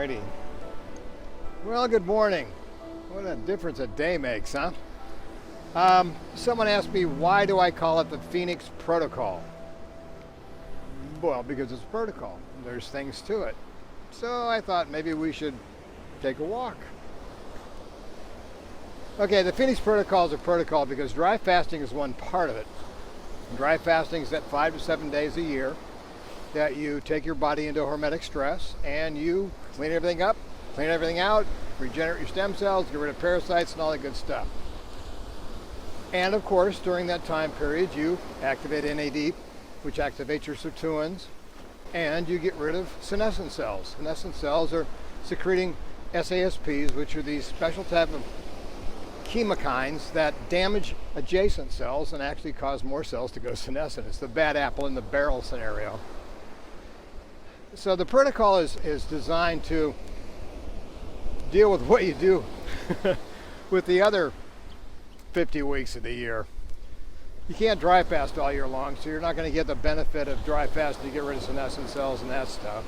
Alrighty. Well, good morning. What a difference a day makes, huh? Someone asked me, why do I call it the Phoenix Protocol? Well, because it's a protocol. There's things to it. So I thought maybe we should take a walk. Okay, the Phoenix Protocol is a protocol because dry fasting is one part of it. Dry fasting is at 5 to 7 days a year that you take your body into hormetic stress and you clean everything up, clean everything out, regenerate your stem cells, get rid of parasites and all that good stuff. And of course, during that time period, you activate NAD, which activates your sirtuins, and you get rid of senescent cells. Senescent cells are secreting SASPs, which are these special type of chemokines that damage adjacent cells and actually cause more cells to go senescent. It's the bad apple in the barrel scenario. So the protocol is designed to deal with what you do with the other 50 weeks of the year. You can't dry fast all year long, so you're not going to get the benefit of dry fasting to get rid of senescent cells and that stuff.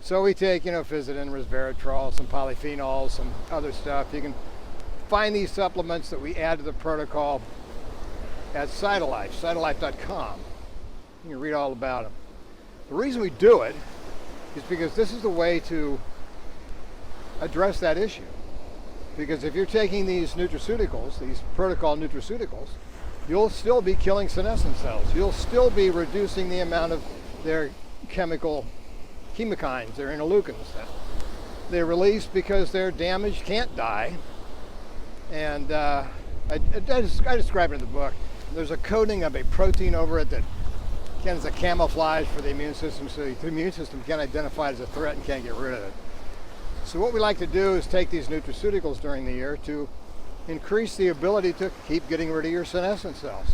So we take, Fisetin, resveratrol, some polyphenols, some other stuff. You can find these supplements that we add to the protocol at Cytolife, cytolife.com. You can read all about them. The reason we do it is because this is the way to address that issue. Because if you're taking these nutraceuticals, these protocol nutraceuticals, you'll still be killing senescent cells. You'll still be reducing the amount of their chemokines, their interleukins that they release because they're damaged, can't die. And I describe it in the book. There's a coating of a protein over it that is a camouflage for the immune system, so the immune system can't identify it as a threat and can't get rid of it. So what we like to do is take these nutraceuticals during the year to increase the ability to keep getting rid of your senescent cells.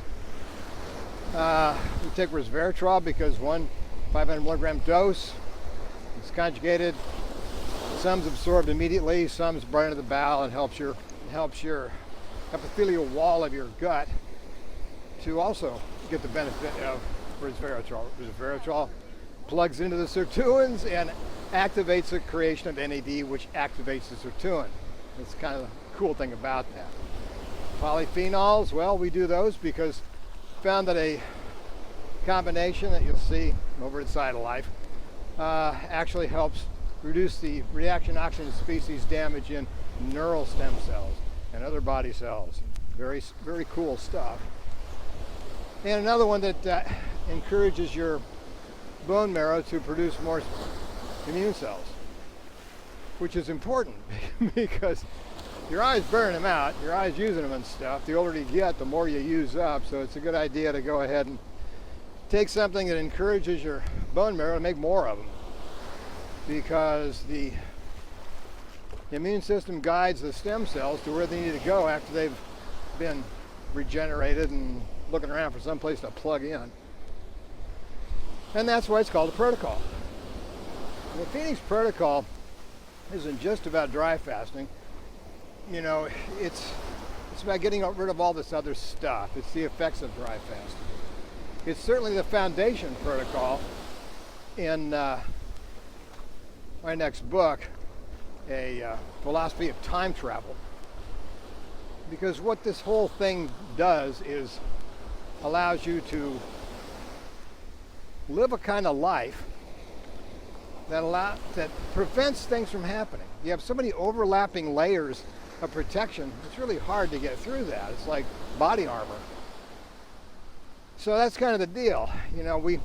We take resveratrol because one 500 milligram dose is conjugated. Some's absorbed immediately, some's brought into the bowel and helps your epithelial wall of your gut to also get the benefit of resveratrol. Resveratrol plugs into the sirtuins and activates the creation of NAD, which activates the sirtuin. That's kind of the cool thing about that. Polyphenols, well, we do those because we found that a combination that you'll see over at Cytolife actually helps reduce the reaction oxygen species damage in neural stem cells and other body cells. Very, very cool stuff. And another one that encourages your bone marrow to produce more immune cells, which is important because you're always burning them out, you're always using them and stuff. The older you get, the more you use up, so it's a good idea to go ahead and take something that encourages your bone marrow to make more of them, because the immune system guides the stem cells to where they need to go after they've been regenerated and looking around for some place to plug in. And that's why it's called a protocol. The Phoenix Protocol isn't just about dry fasting. It's about getting rid of all this other stuff. It's the effects of dry fasting. It's certainly the foundation protocol in my next book, a philosophy of time travel. Because what this whole thing does is allows you to live a kind of life that prevents things from happening. You have so many overlapping layers of protection, it's really hard to get through that. It's like body armor. So that's kind of the deal. We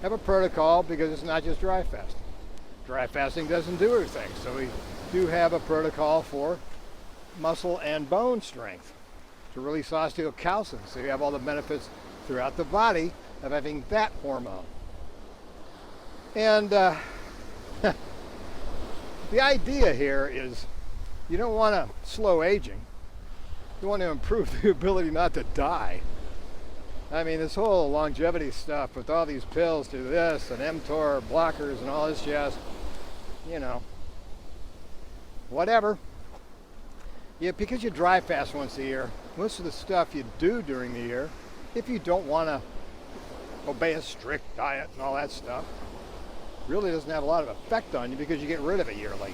have a protocol because it's not just dry fasting. Dry fasting doesn't do everything, so we do have a protocol for muscle and bone strength to release osteocalcin, so you have all the benefits throughout the body of having that hormone. And the idea here is you don't want to slow aging. You want to improve the ability not to die. I mean, this whole longevity stuff with all these pills do this and mTOR blockers and all this jazz, whatever. Yeah, because you dry fast once a year, most of the stuff you do during the year, if you don't want to obey a strict diet and all that stuff, really doesn't have a lot of effect on you because you get rid of it yearly.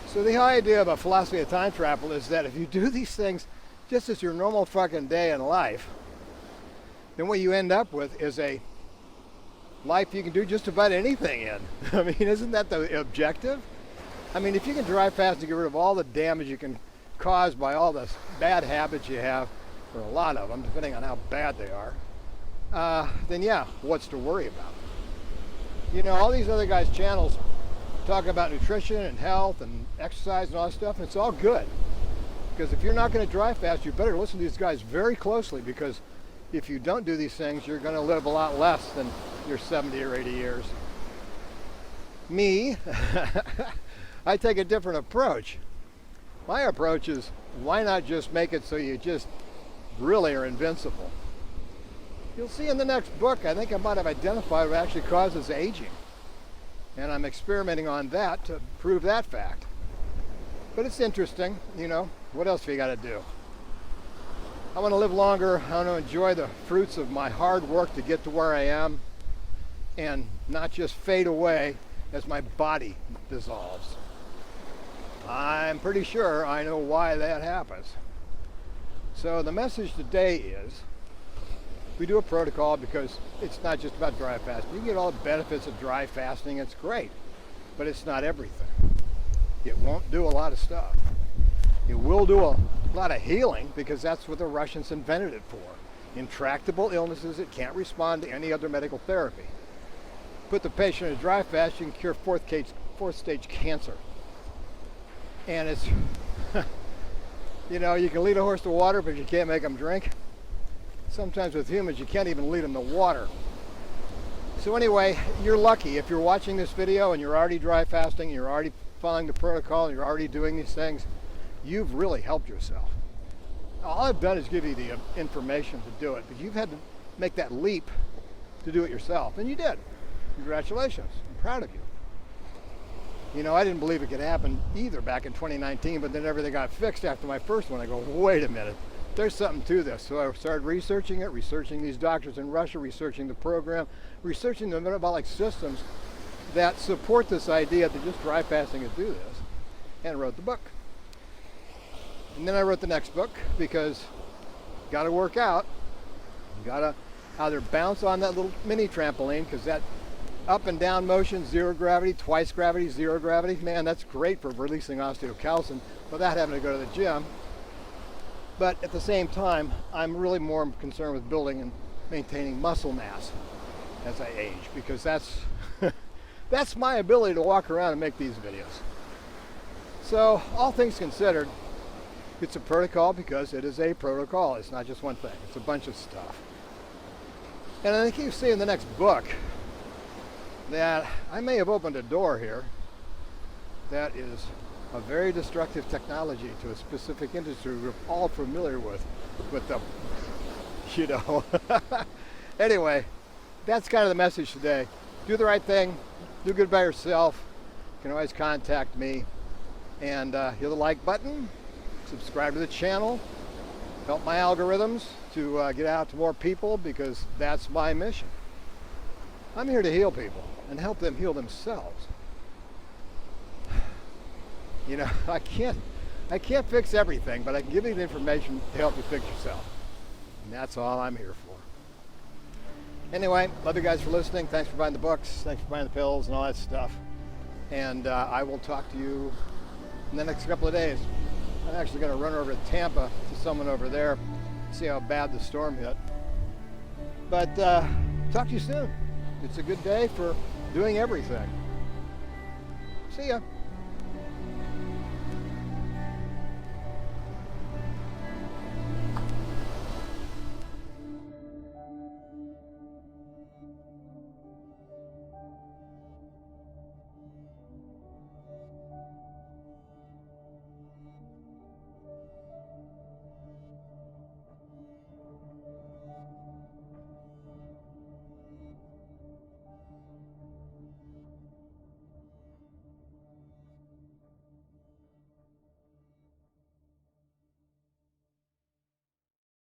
So the idea of a philosophy of time travel is that if you do these things just as your normal fucking day in life, then what you end up with is a life you can do just about anything in. I mean, isn't that the objective? I mean, if you can drive fast and get rid of all the damage you can cause by all the bad habits you have, or a lot of them, depending on how bad they are, then yeah, what's to worry about? You know, all these other guys' channels talk about nutrition and health and exercise and all that stuff, and it's all good. Because if you're not going to drive fast, you better listen to these guys very closely, because if you don't do these things, you're going to live a lot less than your 70 or 80 years. Me, I take a different approach. My approach is, why not just make it so you just really are invincible? You'll see in the next book, I think I might have identified what actually causes aging. And I'm experimenting on that to prove that fact. But it's interesting, you know, what else have you got to do? I want to live longer. I want to enjoy the fruits of my hard work to get to where I am and not just fade away as my body dissolves. I'm pretty sure I know why that happens. So the message today is, we do a protocol because it's not just about dry fasting. You can get all the benefits of dry fasting, it's great, but it's not everything. It won't do a lot of stuff. It will do a lot of healing, because that's what the Russians invented it for. Intractable illnesses that can't respond to any other medical therapy. Put the patient in a dry fast, you can cure fourth stage cancer. And it's, you know, you can lead a horse to water, but you can't make them drink. Sometimes with humans, you can't even lead them to water. So anyway, you're lucky if you're watching this video and you're already dry fasting, you're already following the protocol, and you're already doing these things. You've really helped yourself. All I've done is give you the information to do it, but you've had to make that leap to do it yourself, and you did. Congratulations. I'm proud of you. You know, I didn't believe it could happen either back in 2019, but then everything got fixed after my first one. I go, wait a minute, there's something to this. So I started researching it, researching these doctors in Russia, researching the program, researching the metabolic systems that support this idea that just dry fasting is do this, and wrote the book. And then I wrote the next book, because you got to work out. You got to either bounce on that little mini trampoline, because that up and down motion, zero gravity, twice gravity, zero gravity, man, that's great for releasing osteocalcin without having to go to the gym. But at the same time, I'm really more concerned with building and maintaining muscle mass as I age, because that's that's my ability to walk around and make these videos. So all things considered, it's a protocol because it is a protocol. It's not just one thing. It's a bunch of stuff. And I think you see in the next book that I may have opened a door here that is a very destructive technology to a specific industry we're all familiar with the, you know. Anyway, that's kind of the message today. Do the right thing. Do good by yourself. You can always contact me. And hit the like button. Subscribe to the channel. Help my algorithms to get out to more people, because that's my mission. I'm here to heal people and help them heal themselves. You know, I can't fix everything, but I can give you the information to help you fix yourself. And that's all I'm here for. Anyway, love you guys for listening. Thanks for buying the books. Thanks for buying the pills and all that stuff. And I will talk to you in the next couple of days. I'm actually going to run over to Tampa to someone over there, see how bad the storm hit. But talk to you soon. It's a good day for doing everything. See ya.